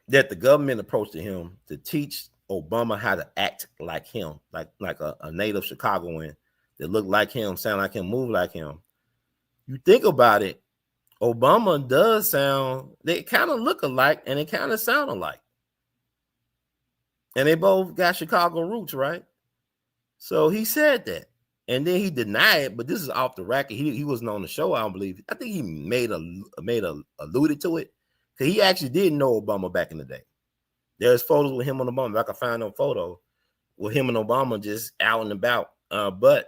that the government approached him to teach Obama how to act like him, like a native Chicagoan that looked like him, sound like him, move like him. You think about it, Obama does sound, they kind of look alike and they kind of sound alike. And they both got Chicago roots, right? So he said that. And then he denied it, but this is off the record. He wasn't on the show, I don't believe. I think he made a alluded to it. Because he actually did know Obama back in the day. There's photos with him and Obama. I can find a photo with him and Obama just out and about. But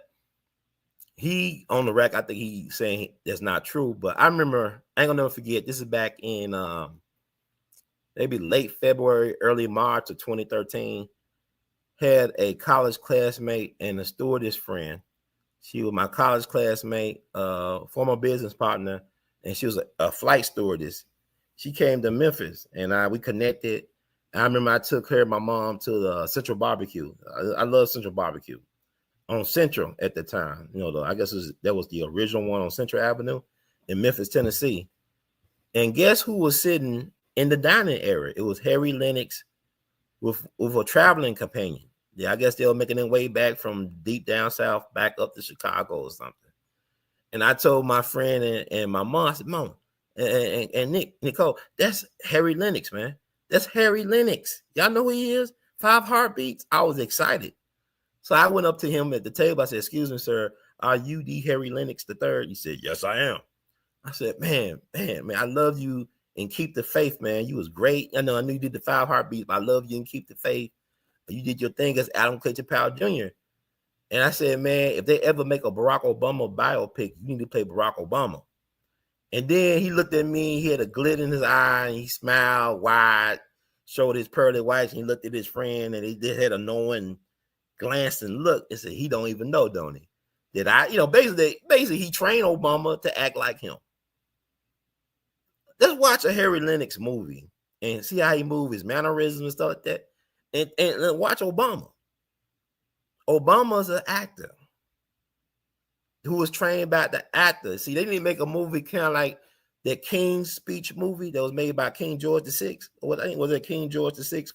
he on the record, I think he saying that's not true. But I remember, I ain't gonna never forget. This is back in maybe late February, early March of 2013. Had a college classmate and a stewardess friend. She was my college classmate, former business partner, and she was a flight stewardess. She came to Memphis, and we connected. I remember I took her and my mom to the Central Barbecue. I love Central Barbecue on Central at the time. You know, I guess that was the original one on Central Avenue in Memphis, Tennessee. And guess who was sitting in the dining area? It was Harry Lennix with a traveling companion. Yeah, I guess they were making their way back from deep down south back up to Chicago or something. And I told my friend and my mom, I said, Mom, and Nicole, that's Harry Lennix, man. That's Harry Lennix. Y'all know who he is? 5 Heartbeats. I was excited. So I went up to him at the table. I said, excuse me, sir, are you the Harry Lennix III? He said, yes, I am. I said, man, I love you and keep the faith, man. You was great. I know you did the 5 Heartbeats, but I love you and keep the faith. You did your thing as Adam Clayton Powell Jr. And I said, man, if they ever make a Barack Obama biopic, you need to play Barack Obama. And then he looked at me, he had a glit in his eye, and he smiled wide, showed his pearly whites, and he looked at his friend, and he just had a knowing glance and look and said, he don't even know, don't he? That basically he trained Obama to act like him. Let's watch a Harry Lennix movie and see how he moves, his mannerisms and stuff like that. And watch Obama. Obama's an actor who was trained by the actor. See, they didn't make a movie kind of like that King's Speech movie that was made by King George VI. Or what I think was it King George VI